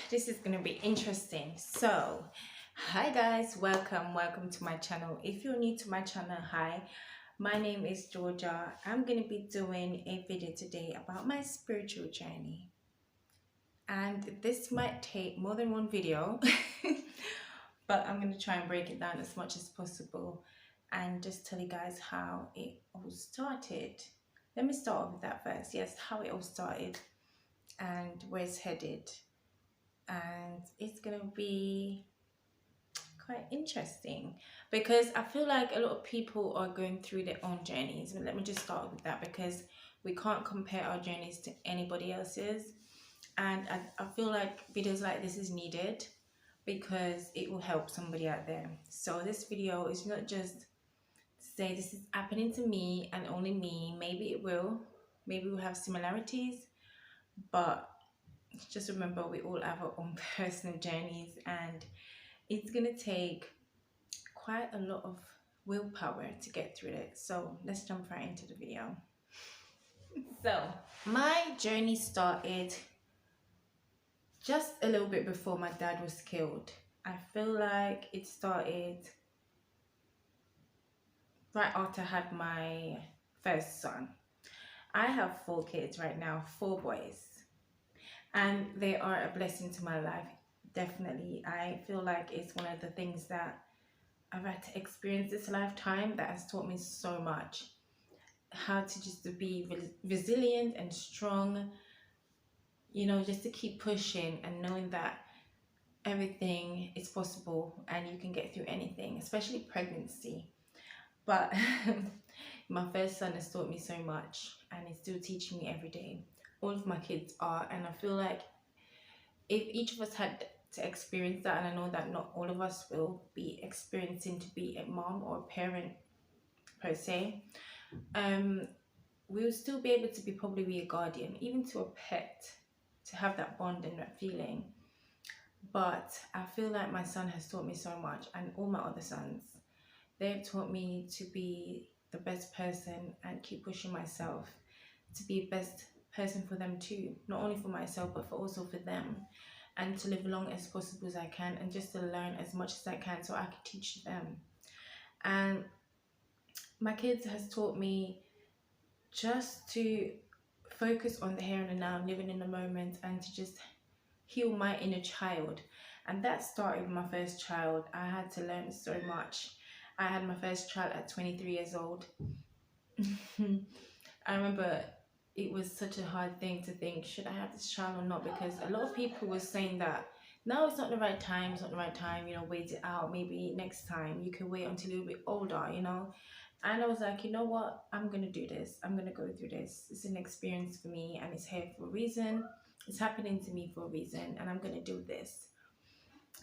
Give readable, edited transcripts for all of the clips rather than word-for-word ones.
This is gonna be interesting. So, hi guys, welcome to my channel. If you're new to my channel, hi, my name is Georgia. I'm gonna be doing a video today about my spiritual journey, and this might take more than one video, but I'm gonna try and break it down as much as possible, and just tell you guys how it all started. Let me start off with that first. Yes, how it all started and where it's headed, and it's gonna be quite interesting because I feel like a lot of people are going through their own journeys. Let me just start with that because we can't compare our journeys to anybody else's, and I feel like videos like this is needed because it will help somebody out there. So this video is not just to say this is happening to me and only me. Maybe we'll have similarities, but just remember we all have our own personal journeys, and it's gonna take quite a lot of willpower to get through it. So let's jump right into the video. So my journey started just a little bit before my dad was killed. I feel like it started right after I had my first son. I have 4 kids right now, 4 boys, and they are a blessing to my life. Definitely, I feel like it's one of the things that I've had to experience this lifetime that has taught me so much. How to just to be resilient and strong, just to keep pushing and knowing that everything is possible and you can get through anything, especially pregnancy. But my first son has taught me so much and he's still teaching me every day. All of my kids are, and I feel like if each of us had to experience that, and I know that not all of us will be experiencing to be a mom or a parent per se, we'll still be able to probably be a guardian, even to a pet, to have that bond and that feeling. But I feel like my son has taught me so much, and all my other sons, they've taught me to be the best person and keep pushing myself to be the best person for them too, not only for myself but for also for them, and to live long as possible as I can, and just to learn as much as I can so I can teach them. And my kids has taught me just to focus on the here and the now, living in the moment, and to just heal my inner child. And that started with my first child. I had to learn so much. I had my first child at 23 years old. I remember it was such a hard thing to think, should I have this child or not? Because a lot of people were saying that no, it's not the right time, wait it out, maybe next time, you can wait until you're a bit older. And I was like, you know what? I'm going to do this. I'm going to go through this. It's an experience for me and it's here for a reason. It's happening to me for a reason, and I'm going to do this.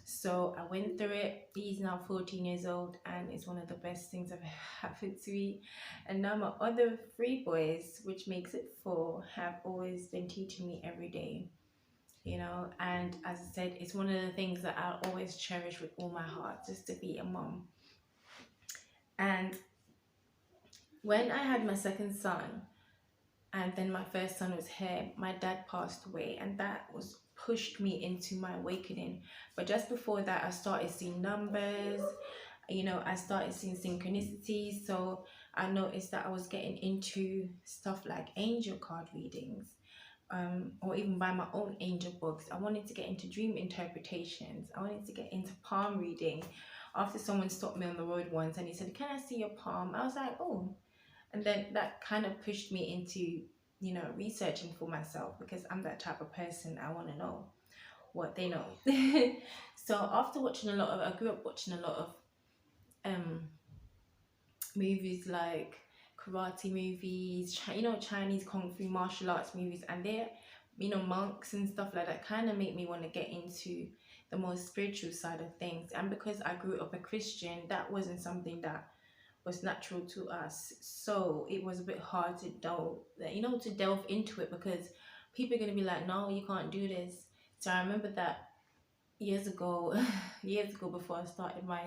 So I went through it. He's now 14 years old, and it's one of the best things that happened to me. And now my other 3 boys, which makes it 4, have always been teaching me every day. And as I said, it's one of the things that I'll always cherish with all my heart, just to be a mom. And when I had my second son, and then my first son was here, my dad passed away, and that was pushed me into my awakening. But just before that, I started seeing numbers, I started seeing synchronicities. So I noticed that I was getting into stuff like angel card readings, or even buy my own angel books. I wanted to get into dream interpretations. I wanted to get into palm reading. After someone stopped me on the road once and he said, "Can I see your palm?" I was like, "Oh." And then that kind of pushed me into researching for myself, because I'm that type of person. I want to know what they know. So after watching I grew up watching a lot of movies like karate movies, Chinese kung fu martial arts movies, and they're monks and stuff like that kind of make me want to get into the more spiritual side of things. And because I grew up a Christian, that wasn't something that was natural to us, so it was a bit hard to delve into it, because people are going to be like, "No, you can't do this." So I remember that years ago before I started my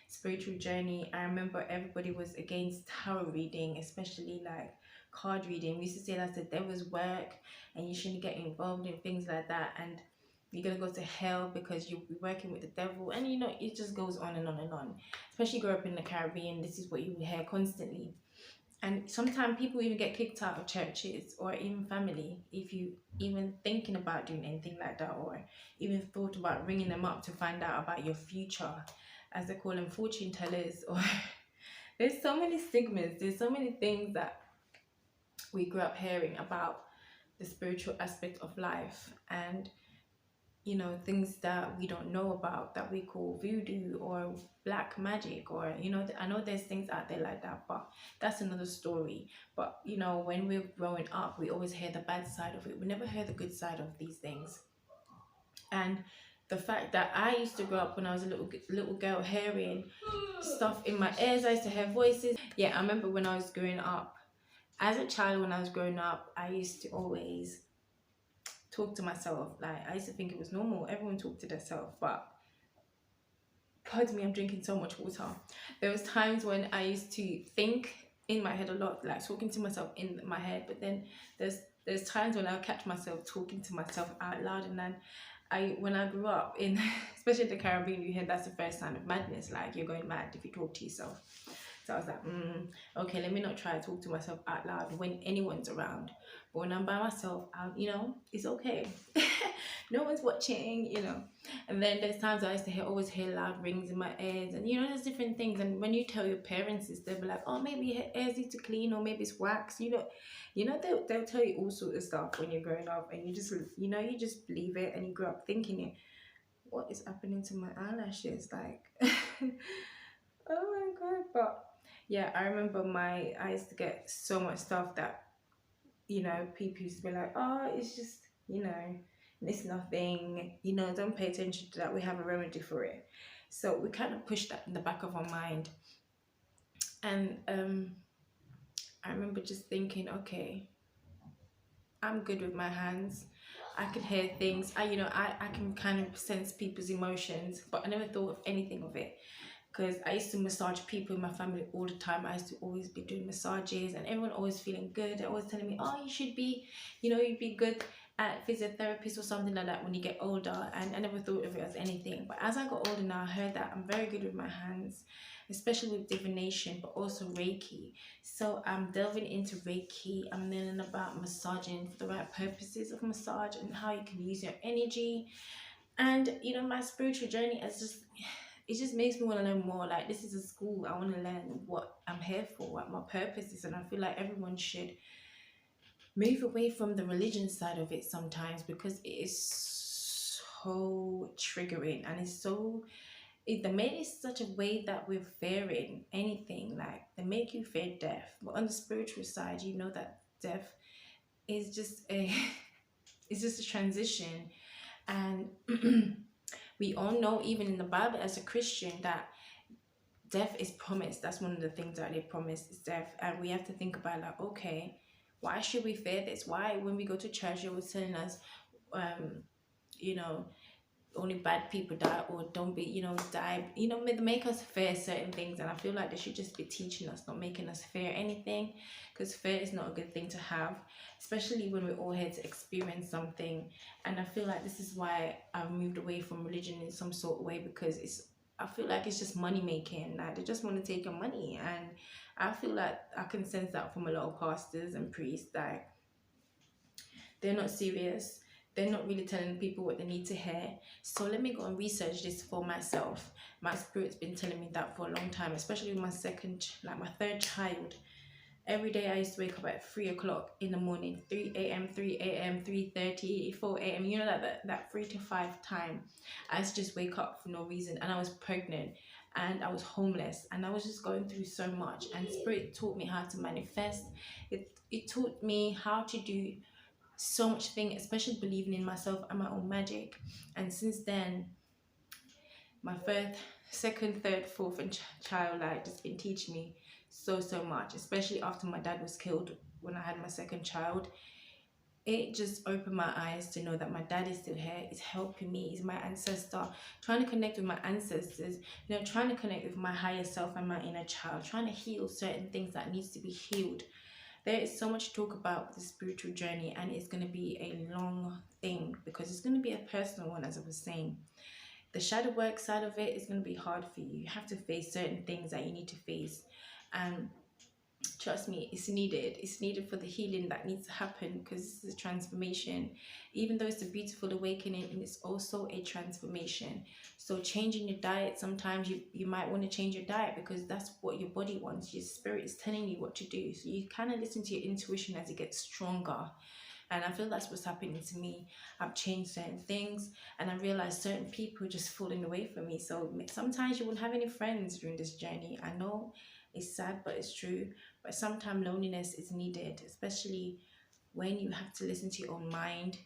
spiritual journey, I remember everybody was against tarot reading, especially like card reading. We used to say that's the devil's work and you shouldn't get involved in things like that. And you're gonna go to hell because you'll be working with the devil, and it just goes on and on and on. Especially grow up in the Caribbean, this is what you hear constantly. And sometimes people even get kicked out of churches or even family if you even thinking about doing anything like that, or even thought about ringing them up to find out about your future, as they call them, fortune tellers. Or there's so many stigmas, there's so many things that we grew up hearing about the spiritual aspect of life, and things that we don't know about that we call voodoo or black magic, or I know there's things out there like that, but that's another story. But when we're growing up, we always hear the bad side of it, we never hear the good side of these things. And the fact that I used to grow up when I was a little girl hearing stuff in my ears, I used to hear voices. Yeah, I remember when I was growing up, as a child, when I was growing up, I used to always talk to myself. Like, I used to think it was normal, everyone talked to themselves. But pardon me, I'm drinking so much water. There was times when I used to think in my head a lot, like talking to myself in my head, but then there's times when I'll catch myself talking to myself out loud. And then when I grew up in especially the Caribbean, you hear that's the first sign of madness, like you're going mad if you talk to yourself. So I was like, okay, let me not try to talk to myself out loud when anyone's around. But when I'm by myself, it's okay. No one's watching, And then there's times I used to always hear loud rings in my ears, and there's different things. And when you tell your parents this, they'll be like, oh, maybe your ears need to clean, or maybe it's wax. They'll tell you all sorts of stuff when you're growing up, and you just believe it, and you grow up thinking it. What is happening to my eyelashes? Like, oh my god! But yeah, I remember I used to get so much stuff that people used to be like, oh, it's just it's nothing, don't pay attention to that, we have a remedy for it. So we kind of push that in the back of our mind. And I remember just thinking, okay, I'm good with my hands, I can hear things, I can kind of sense people's emotions, but I never thought of anything of it. Because I used to massage people in my family all the time. I used to always be doing massages, and everyone always feeling good. They're always telling me, oh, you should be, you'd be good at physiotherapist or something like that when you get older. And I never thought of it as anything. But as I got older now, I heard that I'm very good with my hands, especially with divination, but also Reiki. So I'm delving into Reiki. I'm learning about massaging for the right purposes of massage and how you can use your energy. And my spiritual journey is just, it just makes me want to learn more. Like, this is a school, I want to learn what I'm here for, what my purpose is. And I feel like everyone should move away from the religion side of it sometimes, because it is so triggering, and they made it such a way that we're fearing anything. Like, they make you fear death, but on the spiritual side, that death is just it's just a transition. And we all know, even in the Bible as a Christian, that death is promised. That's one of the things that they promise, is death. And we have to think about, like, okay, why should we fear this? Why, when we go to church, they was telling us, only bad people die, or don't be, die, make us fear certain things. And I feel like they should just be teaching us, not making us fear anything, because fear is not a good thing to have, especially when we're all here to experience something. And I feel like this is why I've moved away from religion in some sort of way, because I feel like it's just money making. Like, they just want to take your money. And I feel like I can sense that from a lot of pastors and priests, that they're not serious. They're not really telling people what they need to hear. So let me go and research this for myself. My spirit's been telling me that for a long time, especially with my third child. Every day I used to wake up at 3 o'clock in the morning, 3 a.m., 3 a.m., 3:30, 4 a.m. That 3 to 5 time. I used to just wake up for no reason. And I was pregnant, and I was homeless, and I was just going through so much. And spirit taught me how to manifest. It taught me how to do so much thing, especially believing in myself and my own magic. And since then, my second, third, fourth, and child, like, just been teaching me so much, especially after my dad was killed when I had my second child. It just opened my eyes to know that my dad is still here. He's helping me. He's my ancestor. Trying to connect with my ancestors, trying to connect with my higher self and my inner child, trying to heal certain things that needs to be healed. there is so much to talk about the spiritual journey, and it's going to be a long thing because it's going to be a personal one, as I was saying. The shadow work side of it is going to be hard for you. You have to face certain things that you need to face, and trust me, it's needed for the healing that needs to happen, because it's a transformation. Even though it's a beautiful awakening, and it's also a transformation. So changing your diet, sometimes you might want to change your diet because that's what your body wants. Your spirit is telling you what to do, so you kind of listen to your intuition as it gets stronger. And I feel that's what's happening to me. I've changed certain things, and I realized certain people are just falling away from me. So sometimes you won't have any friends during this journey. I know it's sad, but it's true. But sometimes loneliness is needed, especially when you have to listen to your own mind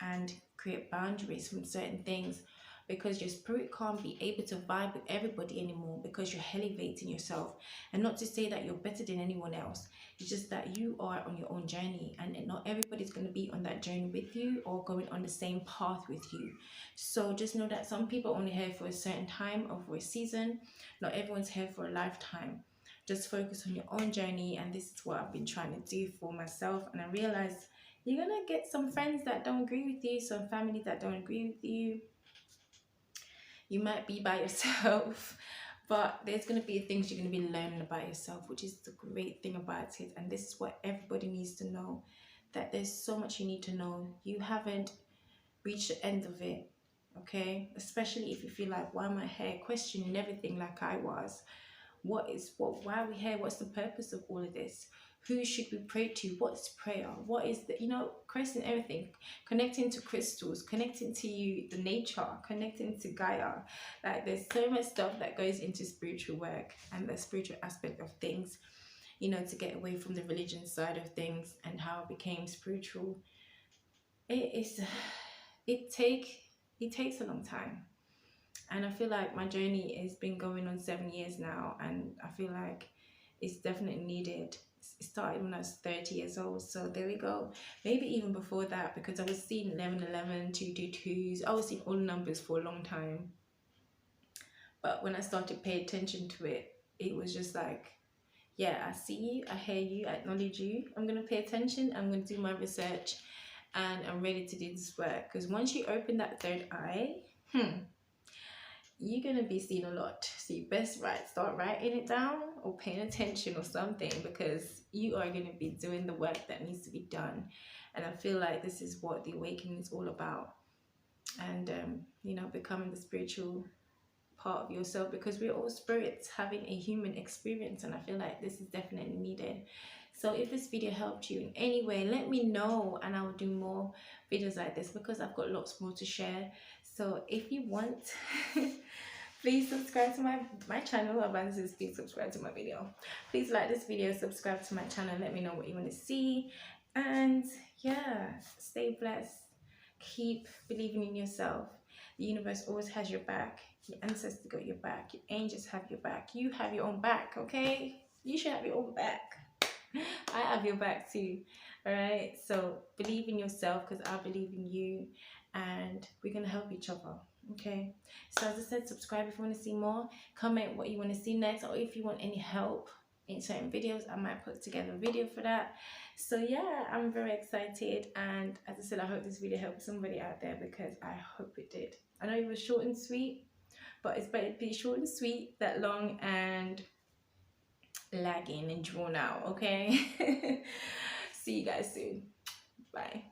and create boundaries from certain things, because your spirit can't be able to vibe with everybody anymore because you're elevating yourself. And not to say that you're better than anyone else, it's just that you are on your own journey, and not everybody's going to be on that journey with you or going on the same path with you. So just know that some people are only here for a certain time or for a season. Not everyone's here for a lifetime. Just focus on your own journey, and this is what I've been trying to do for myself. And I realized you're gonna get some friends that don't agree with you, some family that don't agree with you. You might be by yourself, but there's going to be things you're going to be learning about yourself, which is the great thing about it. And this is what everybody needs to know, that there's so much you need to know. You haven't reached the end of it, okay? Especially if you feel like, why am I here? Questioning everything like I was. Why are we here? What's the purpose of all of this? Who should we pray to? What's prayer? What is the, question everything, connecting to crystals, connecting to you, the nature, connecting to Gaia. Like, there's so much stuff that goes into spiritual work and the spiritual aspect of things, to get away from the religion side of things and how it became spiritual. It takes a long time. And I feel like my journey has been going on 7 years now, and I feel like it's definitely needed. It started when I was 30 years old, so there we go. Maybe even before that, because I was seeing 1111, 222s. I was seeing all numbers for a long time. But when I started to pay attention to it, it was just like, yeah, I see you, I hear you, I acknowledge you. I'm going to pay attention, I'm going to do my research, and I'm ready to do this work. Because once you open that third eye, you're going to be seeing a lot. So you best start writing it down or paying attention or something, because you are going to be doing the work that needs to be done. And I feel like this is what the awakening is all about. And, becoming the spiritual part of yourself, because we're all spirits having a human experience. And I feel like this is definitely needed. So if this video helped you in any way, let me know, and I will do more videos like this, because I've got lots more to share. So if you want, please subscribe to my channel. Advances, please subscribe to my video. Please like this video, subscribe to my channel, let me know what you want to see. And yeah, stay blessed. Keep believing in yourself. The universe always has your back. Your ancestors got your back. Your angels have your back. You have your own back, okay? You should have your own back. I have your back too. All right, so believe in yourself, because I believe in you, and we're gonna help each other. Okay, so as I said, subscribe if you want to see more. Comment what you want to see next, or if you want any help in certain videos, I might put together a video for that. So yeah, I'm very excited, and as I said, I hope this video helped somebody out there, because I hope it did. I know it was short and sweet, but it's better to be short and sweet than long and lagging and drawn out. Okay. See you guys soon. Bye.